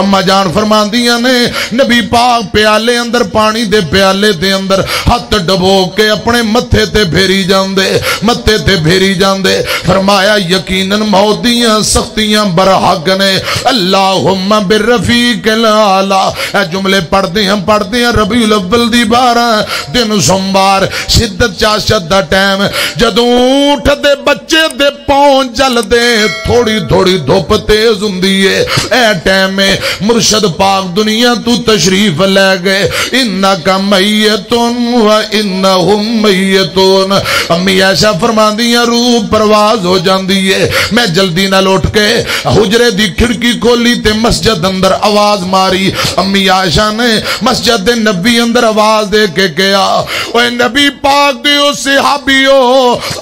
اما جان فرماندیاں نے نبی پاک پیالے اندر پانی دے پیالے دے اندر ہاتھ ڈبو کے اپنے متھے تے پھیری جاندے متھے تے پھیری جاندے فرمایا یقیناً موت دیاں سختیاں برحق نے اللہم بالرفیق الاعلی اے جملے پڑھتے ہیں ربیع الاول دی 12 دن سوموار شدت چاشت دا ٹائم جدوں اٹھ دے بچے دے پاؤں جل دے تھوڑی تھوڑی دھوپ تیز ہوندی ہے اے ٹائم میں مرشد پاک دنیا تو تشریف لے گئے انکا میتون و انہم میتون امی عائشہ فرماندیاں روح پرواز ہو جاندی ہے میں جلدی نہ لوٹ کے حجرے دی کھڑکی کھولی تے مسجد اندر آواز ماری امی عائشہ نے مسجد نبی اندر آواز دے کے گیا اوے نبی پاک دیو صحابیو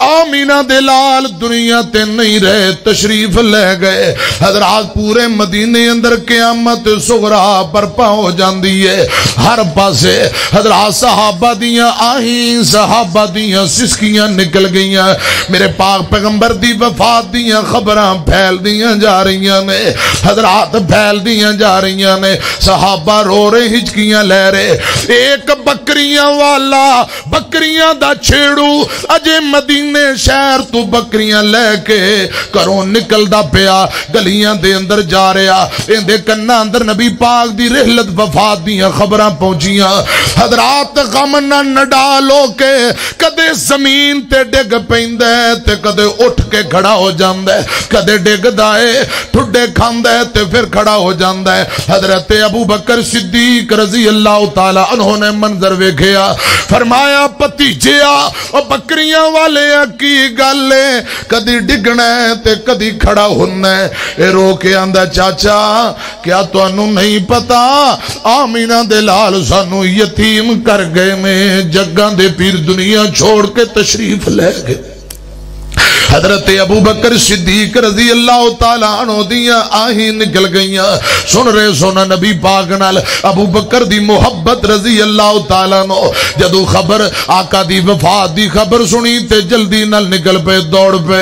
آمینہ دلال دنیا تے نہیں رہے تشریف لے گئے حضرات پورے مدینے اندر قیامت صغرا برپا ہو جاندی ہے ہر پاسے حضرات صحابہ دیاں آہیں صحابہ دیاں سسکیاں نکل گئیاں میرے پاک پیغمبر دی وفات دیاں خبراں پھیل دیاں جا رہیاں نے حضرات پھیل دیاں جا رہیاں نے صحابہ رو رہے ہچکیاں لے رہے ایک بکریاں والا بکریاں دا چھیڑو اجے مدینے شہر تو بکریاں لے کے کروں نکل دا پیا گلیاں دے اندر جا رہا ان دے کنہ اندر نبی پاک دی رحلت وفات دیاں خبراں پہنچیاں حضرات غم نہ ڈالو کے کدے زمین تے ڈگ پیندے تے کدے اٹھ کے کھڑا ہو جاندے کدے ڈگ دائے ٹھڈے کھاندے تے پھر کھڑا ہو جاندے حضرت ابو بکر صدیق رضی اللہ تعالی عنہ نے منظر ویکھیا فرمایا پتیجیا او بکریاں والے کی گل ہے کدی ڈگنا تے کدی کھڑا ہونا اے رو کے آندا چاچا کیا تانوں نہیں پتا آمینہ دلال سانو یتیم کر گئے میں جگاں دے پیر دنیا چھوڑ کے تشریف لے گئے حضرت ابو بکر صدیق رضی اللہ تعالیٰ عنہ دیاں آہیں نکل گئیاں سن رہے سونا نبی پاک نال ابو بکر دی محبت رضی اللہ تعالیٰ عنہ جدو خبر آقا دی وفات دی خبر سنی تے جلدی نال نکل پہ دوڑ پہ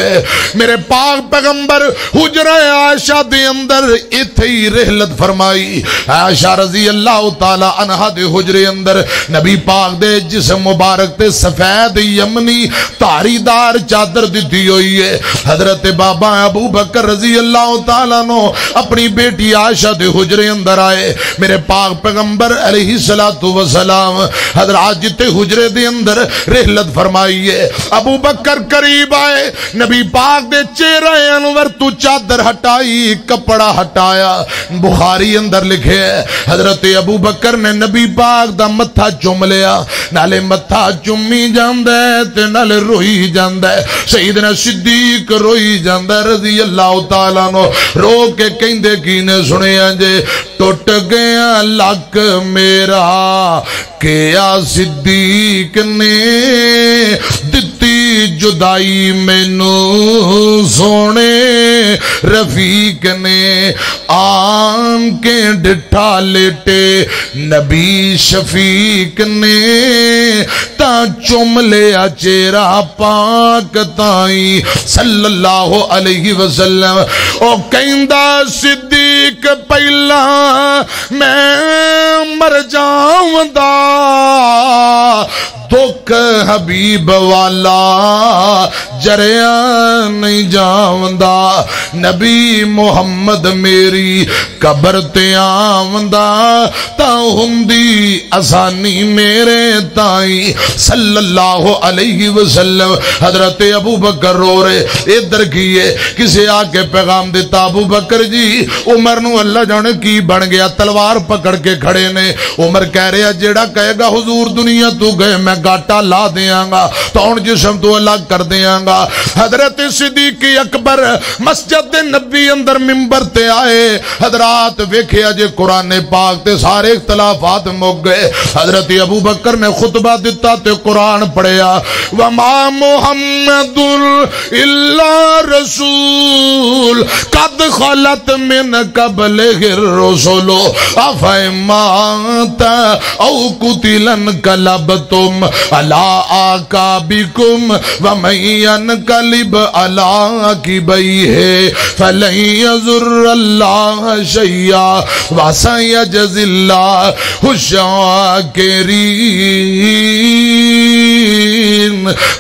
میرے پاک پیغمبر حجرہ عائشہ دے اندر اتھئی رحلت فرمائی عائشہ رضی اللہ تعالیٰ عنہ دے حجرے اندر نبی پاک دے جسم مبارک تے سفید یمنی تاری دار چادر دیتی ہوئی ہے حضرت بابا ابو بکر رضی اللہ تعالیٰ نو اپنی بیٹی عائشہ دے حجرے اندر آئے میرے پاک پیغمبر علیہ السلام حضرات جتے حجرے دے اندر رحلت فرمائی ہے ابو بکر قریب آئے نبی پاک دے چہرہ انور تو چادر ہٹائی کپڑا ہٹایا بخاری اندر لکھے حضرت ابو بکر نے نبی پاک دا متھا چوم لیا نالے متھا چومی جاندے تے نالے روئی جاندے سیدنا صدیق روئی جاندہ رضی اللہ تعالیٰ نو رو کے کہندے کینے سنے آنجے ٹوٹ گیا لک میرا کیا صدیق نے دتی جدائی مینو سونے رفیق نے آن کے ڈٹھا لیٹے نبی شفیق نے تا چوم لیا چہرہ پاک تائیں صلی اللہ علیہ وسلم او کہندہ صدیق پہلا میں مر جاؤں دا دکھ حبیب والا جریان نہیں جاؤندا نبی محمد میری قبر تے آوندہ تا ہندی آسانی میرے تائیں صلی اللہ علیہ وسلم حضرت ابو بکر رو رہے ادھر کیے کسے آکے پیغام دیتا ابو بکر جی عمر نو اللہ جانے کی بن گیا تلوار پکڑ کے کھڑے نے عمر کہہ رہا جیڑا کہے گا حضور دنیا تو گئے میں گاٹا لا دیاں گا تون جسم تو الگ کر دیاں گا حضرت صدیق اکبر مسجد نبی اندر ممبر تے آئے حضرات ویکھیا جے قرآن پاک تے سارے اختلافات مک گئے حضرت ابو بکر نے خطبہ دیتا تے قرآن پڑھیا وما محمد الا رسول قد خلت من قبلہ الرسل افمات او قتل انقلبتم علی اعقابکم ومن ينقلب على عقبيه فلن يضر الله شيئا وسيجزي الله الشاكرين.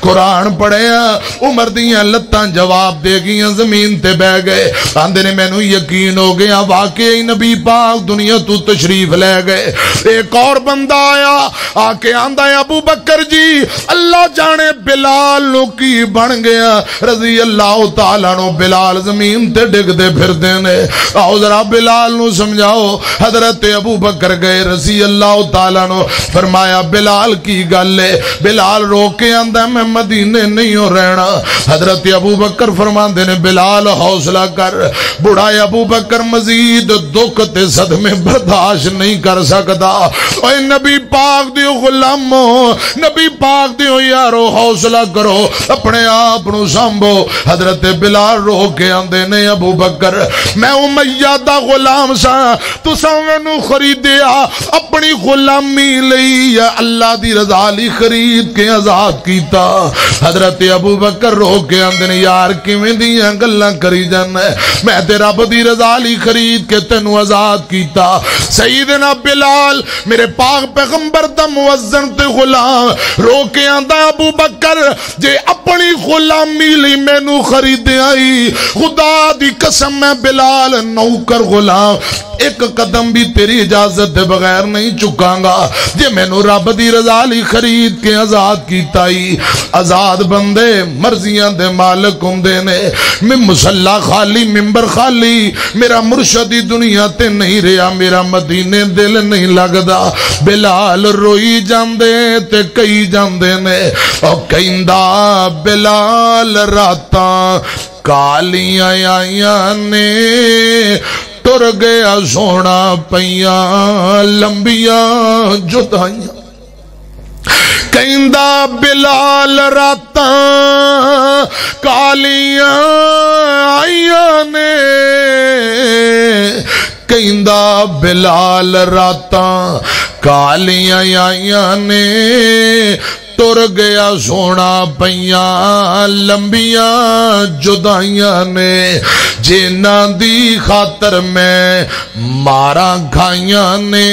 قرآن پڑھیا عمر دیاں لتاں جواب دے گیاں زمین تے بہ گئے آندے نے مینوں یقین ہو گیا واقعی نبی پاک دنیا تو تشریف لے گئے. ایک اور بندہ آیا آ کے آندا ہے ابو بکر جی اللہ جانے بلال نو کی بن گیا رضی اللہ تعالیٰ نو. بلال زمین تے ڈگ دے پھر دینے آؤ ذرا بلال نو سمجھاؤ. حضرت ابو بکر گئے رضی اللہ تعالیٰ نو فرمایا بلال کی گل ہے. بلال رو کے آندا میں مدینے نہیں ہو رہنا. حضرت ابو بکر فرماندے نے بلال حوصلہ کر. بڑھا ابو بکر مزید دکھ تے صدمے برداشت نہیں کر سکتا. اے نبی پاک دیو غلامو نبی پاک دیو یارو حوصلہ کرو اپنے آپ نو سامبو. حضرت بلال رو کے آندے نے ابو بکر میں امیہ دا غلام سا تساں مینوں خریدیا اپنی غلامی لئی یا اللہ دی رضا لی خرید کے آزاد کیتا. حضرت ابو بکر رو کے آندے نے یار کیویں دیاں گلاں کری جانا ہے میں تے رب دی رضا لی خرید کے تینوں آزاد کیتا. سیدنا بلال میرے پاک پیغمبر دا موزن تے غلام رو کے آندا ابو بکر جے اپنی غلامی لی مینوں خرید آئی خدا دی قسم میں بلال نوکر غلام ایک قدم بھی تیری اجازت دے بغیر نہیں چکاں گا. جے مینوں رب دی رضا لی خرید کے آزاد کیتا ہی. آزاد بندے مرضیاں دے مالک ہوندے نے. میں مصلی خالی ممبر خالی میرا مرشدی دنیا تے نہیں رہا میرا مدینے دل نہیں لگدا. بلال روئی جاندے تے کئی جاندے نے او کہندا بلال راتاں کالیاں آئیاں نے ٹر گیا سونا پیاں لمبیاں جدائیاں. کہندا بلال راتاں کالیاں آئیاں نے کہندا بلال راتاں کالیاں آئیاں نے ٹر گیا سونا پیاں لمبیاں جدائیاں نے. جنہاں دی خاطر میں مارا کھائیاں نے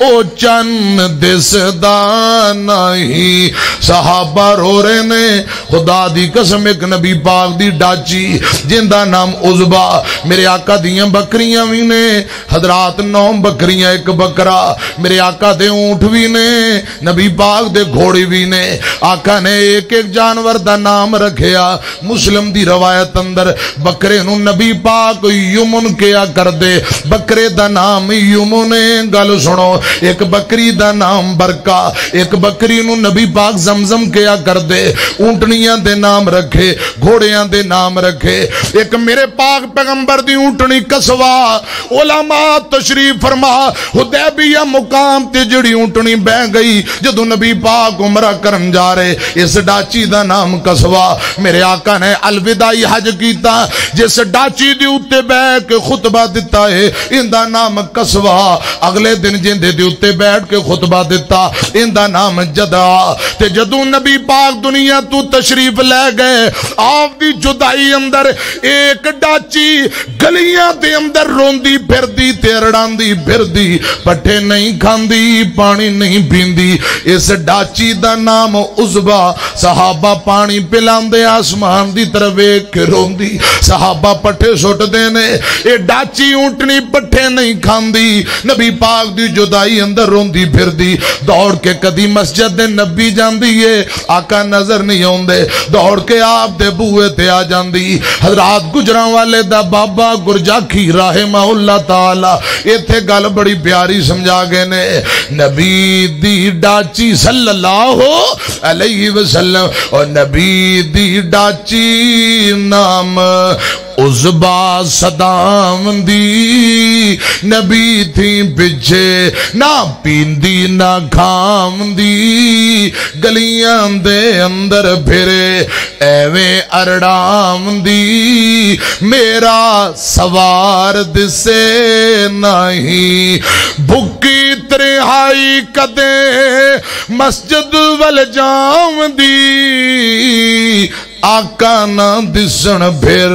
او چن دسدا نہیں. صحابہ رو رہے نے. خدا دی قسم ایک نبی پاک دی ڈاچی جن دا نام عزبہ میرے آقا دیاں بکریاں بھی نے حضرات 9 بکریاں ایک بکرا میرے آقا دے اونٹ بھی نے نبی پاک دے گھوڑی بھی نے. آقا نے ایک ایک جانور دا نام رکھیا. مسلم دی روایت اندر بکرے نو نبی پاک یمن کیا کر دے. بکرے دا نام یمن. گل سنو ایک بکری دا نام برکا ایک بکری نو نبی پاک زمزم کیا کر دے. اونٹنیاں دے نام رکھے گھوڑیاں دے نام رکھے. ایک میرے پاک پیغمبر دی اونٹنی کسوا علماء تشریف فرما حدیبیہ مقام تے جڑی اونٹنی بہ گئی جدو نبی پاک عمرہ کرن جا رہے اس ڈاچی دا نام کسوا. میرے آقا نے الوداعی حج کیتا جس ڈاچی دی اتے بیٹھ کے خطبہ دیتا ہے ان دا نام کسوا. اگلے دن جن دے اتے بیٹھ کے خطبہ دیتا ان دا نام جدا. تے جدو نبی پاک دنیا تو تشریف لے گئے آپ دی جدائی اندر ایک ڈاچی گلیاں دے اندر روندی پھر دی تیرڑان دی پھر دی پٹھے نہیں کھاندی پانی نہیں پیندی. اس ڈاچی دا نام عزبہ. صحابہ پانی پلان دے آسمان دی طرف ایک کے روندی. صحابہ پٹھے سٹ دینے اے ڈاچی اونٹنی پٹھے نہیں کھاندی. نبی پاک دی جدائی اندر روندی پھر دی. دوڑ کے کدی مسجد دے نبی جاندی ہے آقا نظر نہیں ہوندے. دوڑ کے آپ دے بوئے تے آ جاندی. حضرات گجراں والے دا بابا گرجاکھی رحمہ اللہ تعالی ایتھے گل بڑی پیاری سمجھا گئے نے. نبی دی ڈاچی صلی اللہ علیہ وسلم اور نبی دی ڈاچی نام عزبہ صدام دی. نبی تھی پچھے نہ پیندی نہ کھام دی. گلیاں دے اندر پھرے ایویں ارڑام دی. میرا سوار دسے نہیں بھکی ترہائی کدے مسجد ول جام دی. آقا نہ دسن پھر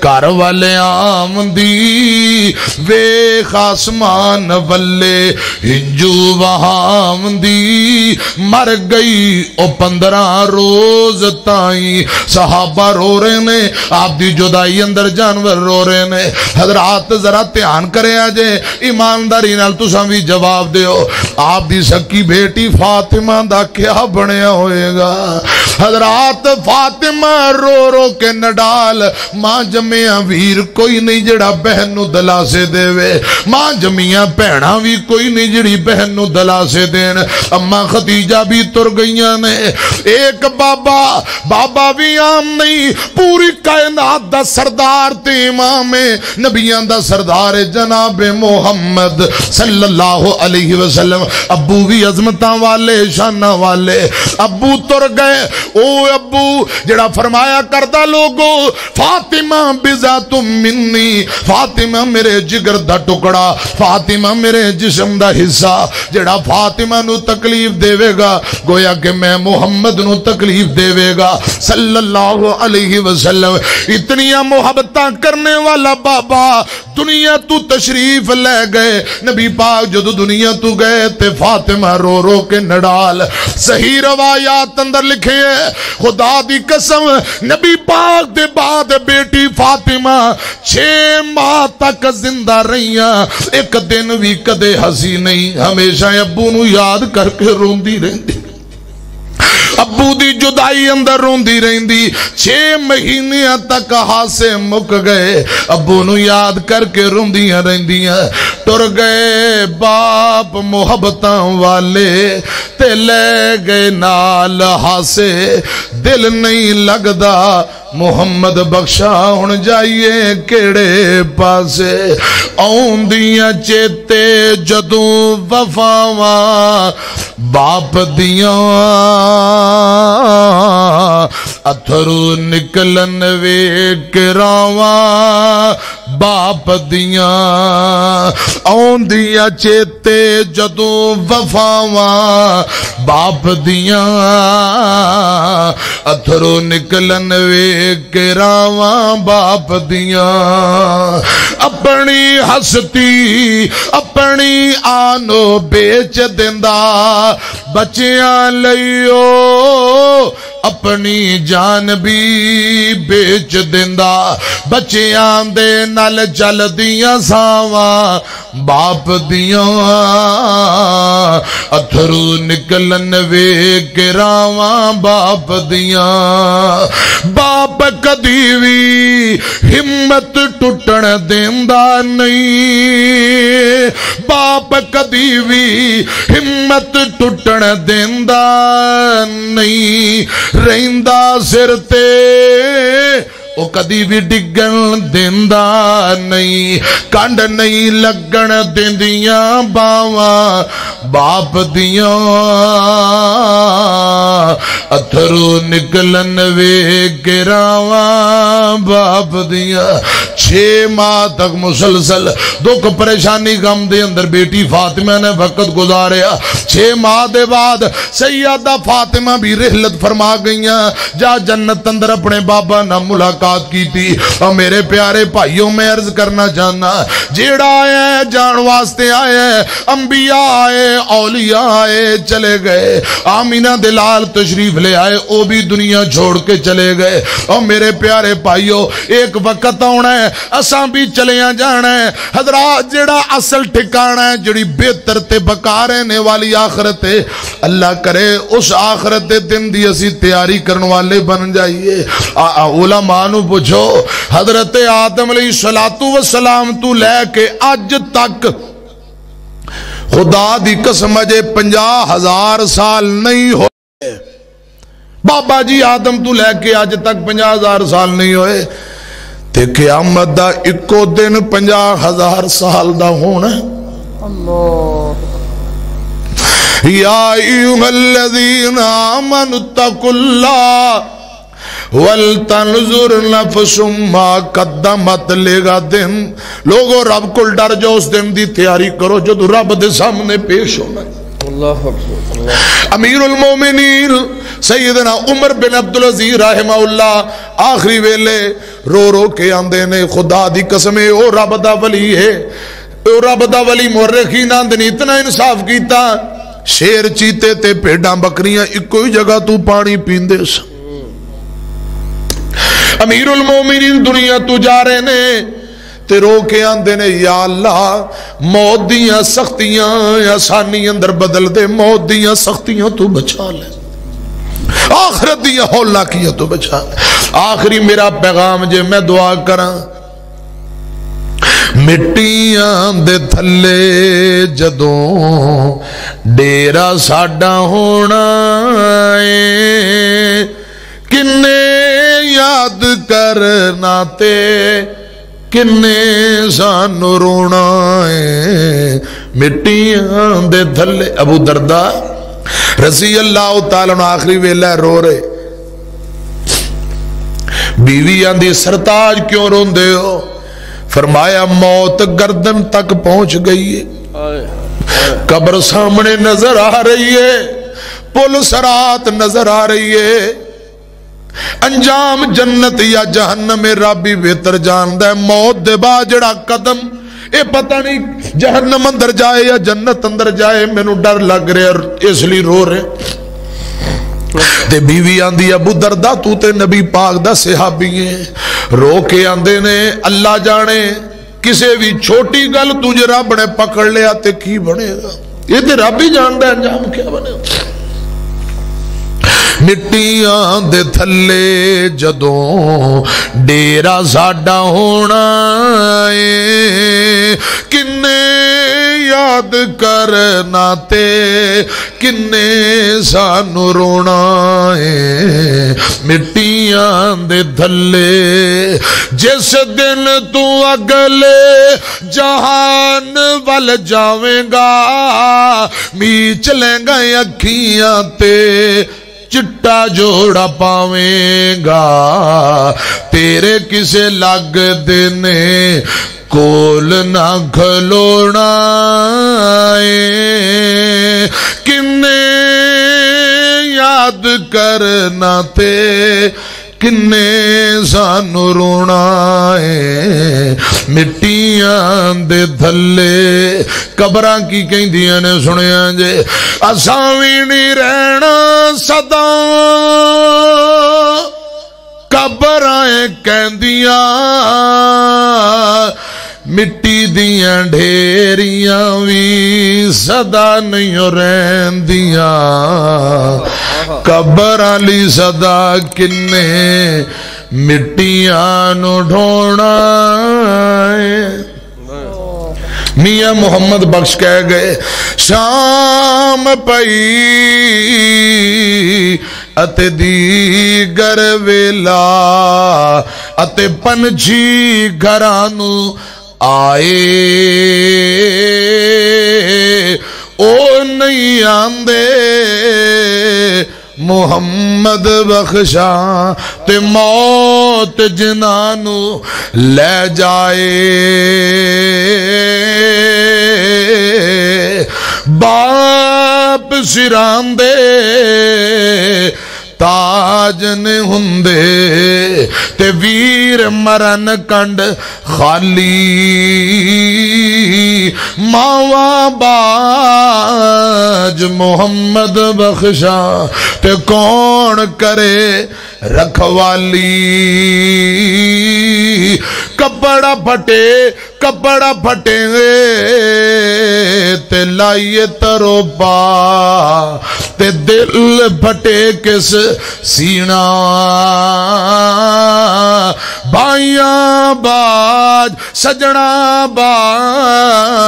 گھر والے آمدی ویخ آسمان ولے ہنجو وہامدی مر گئی او 15 روز تائیں صحابہ رو رہے نے آپ دی جدائی اندر جانور رو رہے نے حضرات ذرا دھیان کرے آجے ایمانداری نال تساں بھی جواب دیو آپ دی سکی بیٹی فاطمہ دا کیا بنیا ہوئے گا حضرات فاطمہ رو رو کے نڈال ماں جمعیاں ویر کوئی نہیں جڑا بہن نو دلا سے دے وے ماں جمعیاں پہنا بھی کوئی نہیں جڑی بہن نو دلا سے دین اماں خدیجہ بھی تر گئیاں نے ایک بابا بھی عام نہیں پوری کائنات دا سردار تے امام نبیان دا سردار جناب محمد صلی اللہ علیہ وسلم ابو بھی عظمتاں والے شانہ والے ابو تر گئے او ابو جڑا فرمایا کردہ لوگو فاطمہ بذات منی فاطمہ میرے جگر دا ٹکڑا فاطمہ میرے جسم دا حصہ جڑا فاطمہ نو تکلیف دے گا گویا کہ میں محمد نو تکلیف دے گا صلی اللہ علیہ وسلم اتنیاں محبتاں کرنے والا بابا دنیا تو تشریف لے گئے نبی پاک جدو دنیا تو گئے تے فاطمہ رو رو کے نڈال صحیح روایات اندر لکھے ہیں خدا دی قسم نبی پاک دے بعد بیٹی فاطمہ 6 ماہ تک زندہ رہیاں ایک دن بھی کدے ہنسی نہیں ہمیشہ ابو نو یاد کر کے روندی رہندی ابو دی جدائی اندر روندی رہندی 6 مہینے تک ہاسے مک گئے ابو نو یاد کر کے روندیاں رہندیاں ٹر گئے باپ محبتاں والے تے لے گئے نال ہاسے دل نہیں لگدا محمد بخشا ہن جائیے کیڑے پاسے آؤندیاں چیتے جدوں وفاواں باپ دیاں اتھرو نکلن ویک راواں باپ دیاں آؤندیاں چیتے جدوں وفاواں باپ دیاں اتھرو نکلن ویک راواں باپ دیاں اپنی ہستی اپنی آنو بیچ دیندا بچیاں لئیو اپنی جان بھی بیچ دیندا بچیاں دے نال چل دیاں ساواں باپ دیاں اتھرو نکلن ویک راواں باپ دیاں باپ کدی بھی ہمت ٹوٹن دیندا نہیں باپ کدی بھی ہمت ٹوٹن دیندا نہیں رہندا سر تے او کدی بھی ڈگن دیندا نہیں کنڈ نہیں لگن دیندیاں باواں باپ دیاں اتھرو نکلن ویک راواں باپ دیاں 6 ماہ تک مسلسل دکھ پریشانی غم دے اندر بیٹی فاطمہ نے وقت گزاریا 6 ماہ دے بعد سیدہ فاطمہ بھی رحلت فرما گئیاں جا جنت اندر اپنے بابا نہ ملاقات کی تھی اور میرے پیارے بھائیوں میں عرض کرنا چاہنا جیڑا آئے جان واسطے آئے انبیاء آئے اولیاء آئے چلے گئے آمینہ دلال تشریف لے آئے او بھی دنیا چھوڑ کے چلے گئے اور میرے پیارے بھائیوں ایک وقت آنا ہے اساں بھی چلیاں جانا ہے حضرات جیڑا اصل ٹھکانا ہے جڑی بہتر تے بقا رہنے والی آخرت ہے اللہ کرے اس آخرت دن دی اسی تیاری کرنے والے بن جائیے علماء نو پوچھو حضرت آدم علیہ السلام تو لے کے آج تک خدا دی قسم اجے 50,000 سال نہیں ہوئے بابا جی آدم تو لے کے آج تک 50,000 سال نہیں ہوئے تے قیامت دا اکو دن 50,000 سال دا ہونا اللہ یا ایھا الذین آمنوا اتقوا اللہ وَلْتَنْظُرْ نَفْسٌ مَا قَدَّمَتْ لِغَدٍ لوگو رب کو ڈر جو اس دن دی تیاری کرو جو رب دے سامنے پیش ہونا اللہ اکبر۔ امیر المومنین سیدنا عمر بن عبدالعزیز رحمہ اللہ آخری ویلے رو رو کے آندے نے خدا دی قسم او رب دا ولی ہے، او رب دا ولی مورخین آندے نے اتنا انصاف کیتا، شیر چیتے تے پیڑاں بکریاں ایکو ہی جگہ تو پانی پیندے سن۔ امیر المومنین دنیا تو جا رہے نے تے رو کے آندے نے یا اللہ موت دیاں سختیاں آسانی اندر بدل دے، موت دیاں سختیاں تو بچا لے، آخرت دیاں ہولا کیا تو بچا لے۔ آخری میرا پیغام جے میں دعا کراں، مٹیاں دے تھلے جدوں ڈیرا ساڈا ہونا ہے، کنے یاد کرنا تے کنے سانو رونا ہے، مٹیاں دے تھلے۔ ابو درداء رضی اللہ تعالیٰ عنہ آخری ویلہ رو رہے، بیوی آندھی سرتاج کیوں روندے ہو؟ فرمایا موت گردن تک پہنچ گئی ہے، قبر سامنے نظر آ رہی ہے، پل صراط نظر آ رہی ہے، انجام جنت یا جہنم رابی بہتر جاندہ ہے۔ موت دے بعد جڑا قدم اے پتہ نہیں جہنم اندر جائے یا جنت اندر جائے، میں نو ڈر لگ رہے اور اس لیے رو رہے۔ تے بیوی آندھی ابو درداء تو تے نبی پاک دا صحابی ہیں، رو کے آندے نے اللہ جانے کسے بھی چھوٹی گل تجھے رب نے پکڑ لیا تے کی بنے گا، یہ تے رب ہی جاندہ ہے انجام کیا بنے گا۔ مٹیاں دے تھلے جدوں ڈیرا ساڈا ہونا ہے، کنے یاد کرنا تے کنے سانو رونا ہے، مٹیاں دے تھلے جس دن تو اگلے جہان وال جاویں گا، میچ لیں گا اکھیاں تے چٹا جوڑا پاویں گا، تیرے کسے لگ دینے کول نہ کھلونا ہے، کنے یاد کرنا تے کنے سانو رونا ہے، مٹیاں دے تھلے قبراں کی کہیں دیا نے سنیا جے، اساں وی نہیں رہنا سدا قبراں کہندیاں، مٹی دیاں ڈھیریاں وی صدا نہیں رہندیاں، قبر علی صدا کنے مٹیاں نو ڈھونا ہے۔ میاں محمد بخش کہہ گئے شام پئی اتے دیگر ویلا اتے پنچھی گھرانو آئے، او نہیں آندے محمد بخشا تے موت جنانو لے جائے، باپ سران دے تاج نے ہندے تے ویر مرن کنڈ خالی، ماوا باج محمد بخشا تے کون کرے رکھوالی، کپڑا پھٹے تے لائیے ترو پا تے دل پھٹے کس سینہ، بھائیاں باج سجنا باج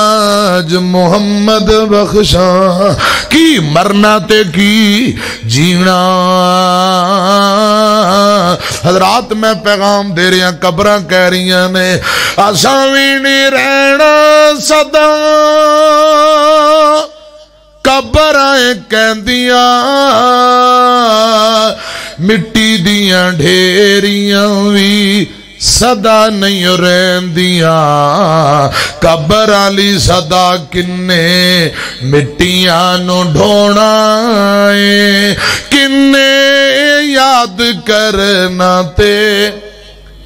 محمد بخشا، کی مرنا تے کی جینا۔ حضرات میں پیغام دے رہی ہیں، قبراں کہہ رہی نے اساں وی نہیں رہنا سدا قبراں کہندیاں، مٹی دیاں ڈھیریاں وی صدا نہیں رہندیاں قبر والی صدا کنے مٹیاں نو ڈھونا ہے کنے یاد کرنا تے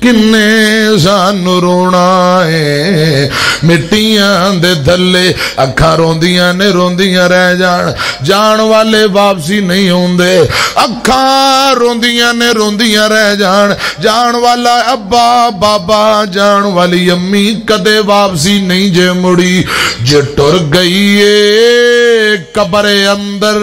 کنے سانو رونا ہے مٹیاں دے دھلے اکھاں روندیاں رہ جان والے واپسی نہیں ہوندے اکھاں روندیاں رہ جان والا ابا بابا جان والی امی کدے واپسی نہیں جے مڑی جے ٹر گئی ہے قبر اندر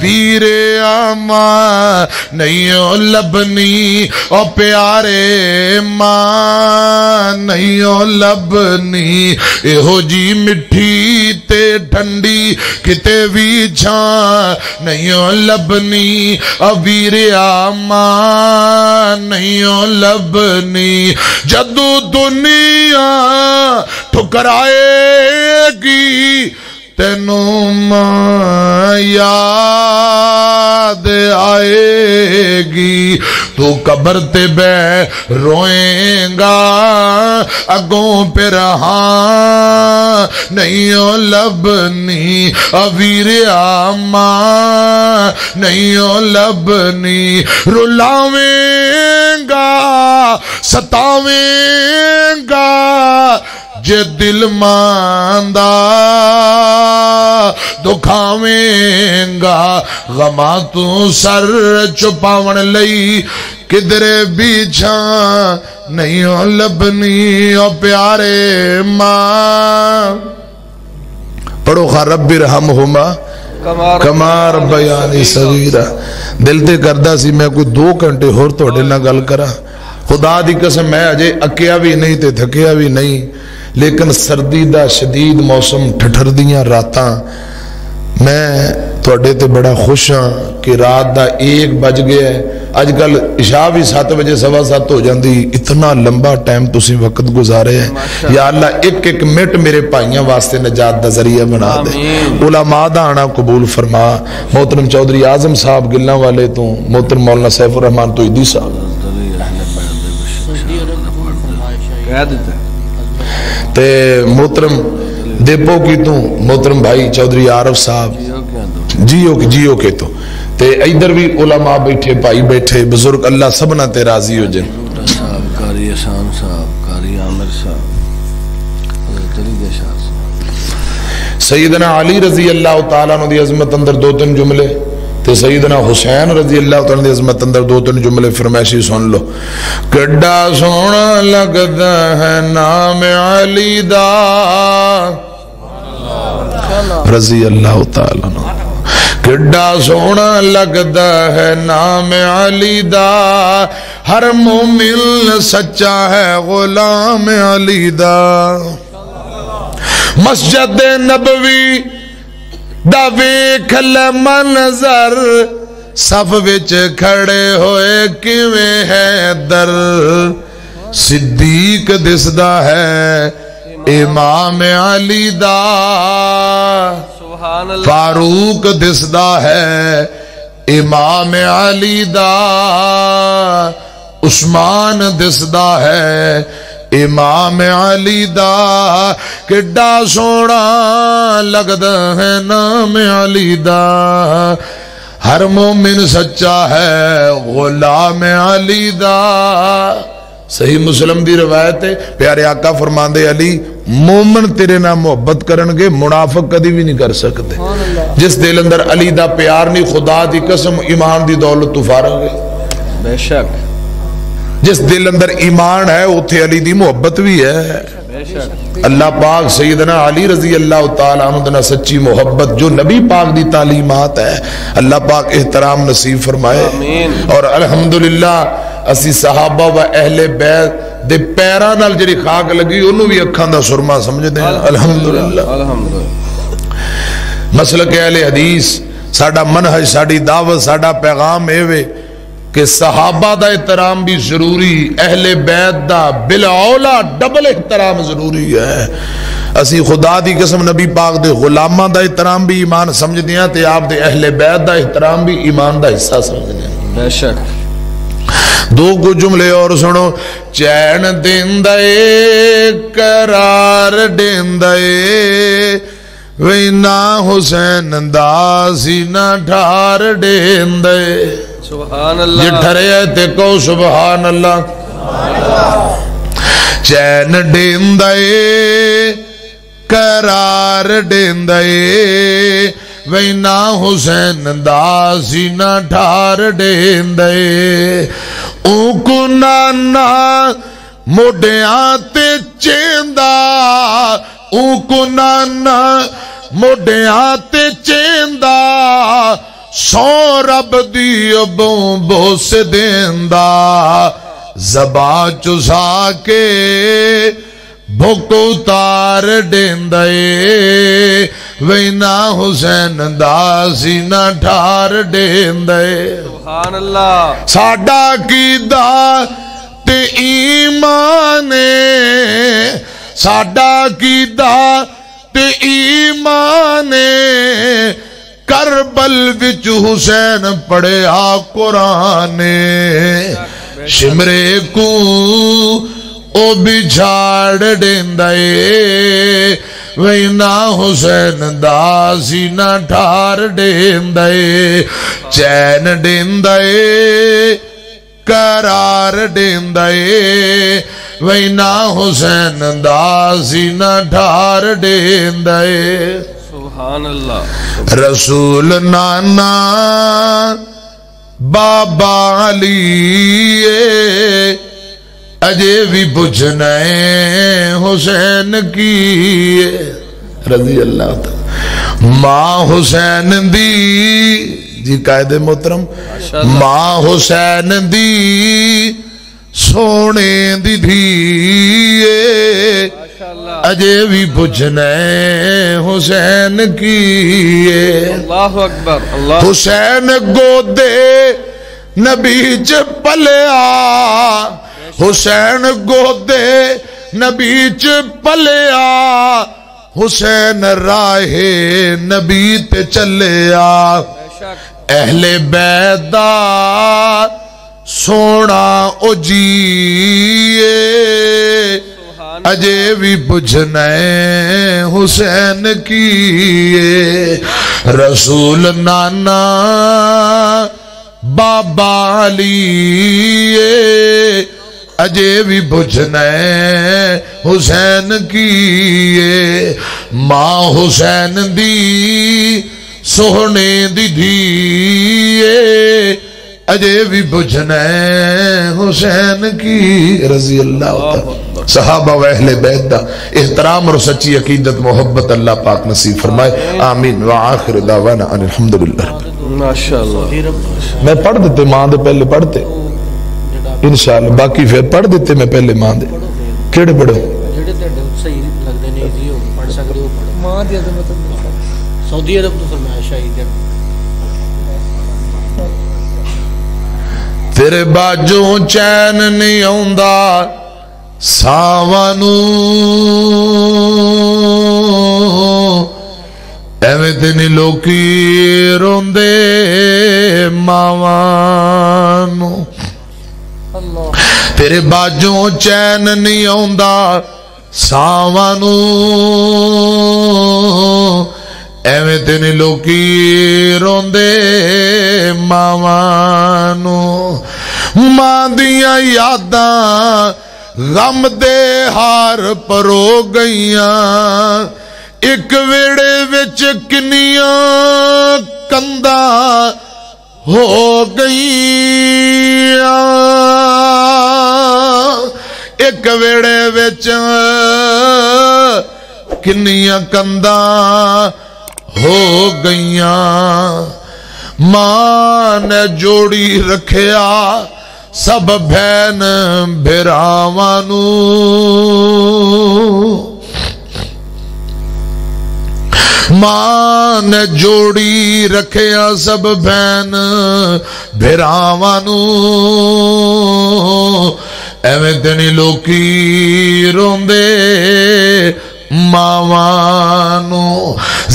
ویرے آماں نہیں لبنی او پیارے ماں نہیں لبنی ایہو جی مٹھی تے ٹھنڈی کتے بھی چھان نہیں لبنی ویرے ماں نہیں لبنی جدو دنیا ٹھکرائے گی تینوں ماں یاد آئے گی تو قبر تے بے روئیں گا اگوں پہ رہاں نہیں لبنی ویر آماں نہیں لبنی رلاویں گا ستاویں گا جے دل ماندہ دکھاویں گا غما تو سر چھپاون لئی کدرے بیچھاں نہیں لبنی او پیارے ماں پڑھو خواہ رب ارحمہما کما ربیانی صغیرہ دل تے کردہ سی میں کوئی 2 گھنٹے ہور توڑے نہ گل کرا خدا دی قسم میں اجے اکیا بھی نہیں تے تھکیا بھی نہیں لیکن سردی دا شدید موسم ٹھٹھر دیاں راتاں میں توڑے تے بڑا خوش ہاں کہ رات دا 1 بج گیا ہے آج کل عشاء بھی 7 بجے 7:15 ہو جاندی اتنا لمبا ٹائم تسی وقت گزارے ہیں یا اللہ ایک منٹ میرے پائیاں واسطے نجات دا ذریعہ بنا دے علماء دا آنا قبول فرما محترم چودھری اعظم صاحب گلنا والے تو محترم مولانا سیف الرحمان توحیدی صاحب تے محترم دیپو کی تو محترم بھائی چودھری عارف صاحب جیو کے تو تے ادھر بھی علماء بیٹھے بھائی بیٹھے بزرگ اللہ سبنا تے راضی ہو جن قاری احسان صاحب قاری عامر صاحب حضرت علی شاہ سیدنا علی رضی اللہ تعالیٰ عنہ دی عظمت اندر 2-3 جملے تے سیدنا حسین رضی اللہ تعالیٰ دی عظمت اندر 2-3 جملے فرمائشی سن لو کڈا سونا لگدا ہے نام علی دا رضی اللہ تعالیٰ عنہ کڈا سونا لگدا ہے نام علی دا ہر مومن سچا ہے غلام علی دا مسجد نبوی دا ویکھ لے منظر صف وچ کھڑے ہوئے کیویں ہے در صدیق دسدا ہے امام علی دا فاروق دسدا ہے امام علی دا عثمان دسدا ہے امام علی دا کڈا سونا لگدا ہے نام علی دا ہر مومن سچا ہے غلام علی دا صحیح مسلم دی روایت ہے پیارے آقا فرماندے علی مومن تیرے نام محبت کرنگے منافق کدی بھی نہیں کر سکتے جس دل اندر علی دا پیار نہیں خدا دی قسم ایمان دی دولت تو فارغ ہے بے شک جس دل اندر ایمان ہے اتھے علی دی محبت بھی ہے اللہ پاک سیدنا علی رضی اللہ تعالیٰ عنہ دنا سچی محبت جو نبی پاک دی تعلیمات ہے اللہ پاک احترام نصیب فرمائے اور الحمدللہ اسی صحابہ و اہل بیت دے پیران نال جڑی خاک لگی انہوں بھی اکھاں دا سرما سمجھ دیں الحمدللہ مسلک اہل حدیث ساڑا منہج ساڑی دعوت ساڑا پیغام ایوے کہ صحابہ دا احترام بھی ضروری اہل بیت دا بالعولا ڈبل احترام ضروری ہے اسی خدا دی قسم نبی پاک دے غلامہ دا احترام بھی ایمان سمجھ دیا تے آپ دے اہل بیت دا احترام بھی ایمان دا حصہ سمجھ دیا بے شک دو کو جملے اور سنو. چین دیندے قرار دیندے وینا حسین دا سینہ ٹھار دیندے. سبحان اللہ. جی ٹھرے تے کو سبحان اللہ. چین دیندے قرار دیندے وینا حسین دا سینہ ٹھار دیندے. اون کو نانا موڈیاں تے چیندا اون کو نانا موڈیاں تے چیندا سو رب دی ابوں بوس دیندا. زباں چسا کے بھوک اتار دیندے وینا حسین دا سینہ ٹھار دیندے. سبحان اللہ. ساڈا عقیدہ تے ایمان ساڈا عقیدہ تے ایمان کربل وچ حسین پڑھیا قرآن شمرے کو او بچھاڑ دیندے وینا حسین دا سینہ ٹھار دیندے. چین دیندے قرار دیندے وینا حسین دا سینہ ٹھار دیندے. سبحان اللہ. رسول نانا بابا علی اجے بھی پوچھنے حسین کی رضی اللہ تعالی. ماں حسین دی جی قائد محترم ماں حسین دی سونے دی دھی اجے بھی پوچھنے حسین کی. اللہ اکبر. اللہ. حسین گودے نبی چ پلیا حسین گودے نبی چ پلیا حسین راہ نبی تے چلیا. اہل بیت دا سونا او جی اجے بھی پوچھنے حسین کی. رسول نانا بابا علی اجے بھی پوچھنے حسین کی. ماں حسین دی سونے دی دھی اجے بھی پوچھنے حسین کی رضی اللہ تعالی. صحابہ و اہل بیت دا احترام اور سچی عقیدت محبت اللہ پاک نصیب فرمائے. آمین. وآخر دعوانا ان الحمدللہ. ماشاءاللہ. میں پڑھ دیتے ماں دے پہلے پڑھتے انشاءاللہ باقی پھر پڑھ دیتے میں پہلے ماں دے کیڑے پڑھو سعودی عرب تو فرمایا شہید. تیرے باجوں چین نہیں آوندا ساوانو ایویں تے نہیں لوکی روندے ماوانو. تیرے باجوں چین نہیں آوندا ساوانو ایویں تے نہیں لوکی روندے ماوانو. ماں دیاں یاداں غم دے ہار پرو گئیاں ایک ویڑے وچ کنیاں کنداں ہو گئیاں ایک ویڑے وچ کنیاں کنداں ہو گئیاں. ماں نے جوڑی رکھیا سب بہن بھراوانو ماں نے جوڑی رکھیا سب بہن بھراوانو ایویں تے نہیں لوکی روندے ماوانو.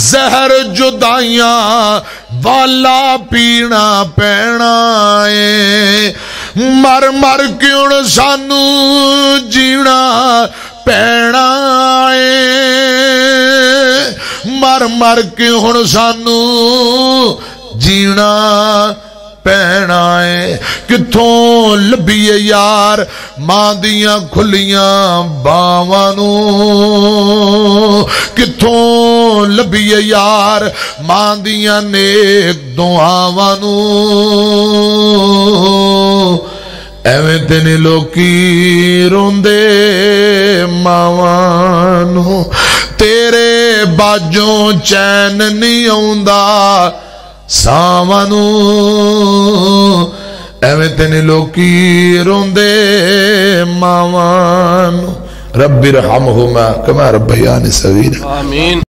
زہر جدائیاں والا پینا پینا ہے مر مر کے ہن سانو جینا پینا ہے مر مر کے ہن سانو جینا پینا ہے کتھوں لبھیے یار ماں دیاں کھلیاں باواں نوں کتھوں لبھیے یار ماں دیاں نیک دعاواں نوں ایویں تے نہیں لوکی روندے ماواں نوں تیرے باجوں چین نہیں آوندا ساواں نوں ایویں تے نہیں لوکی روندے ماواں نوں رب ارحمہما کما ربیانی صغیرا آمین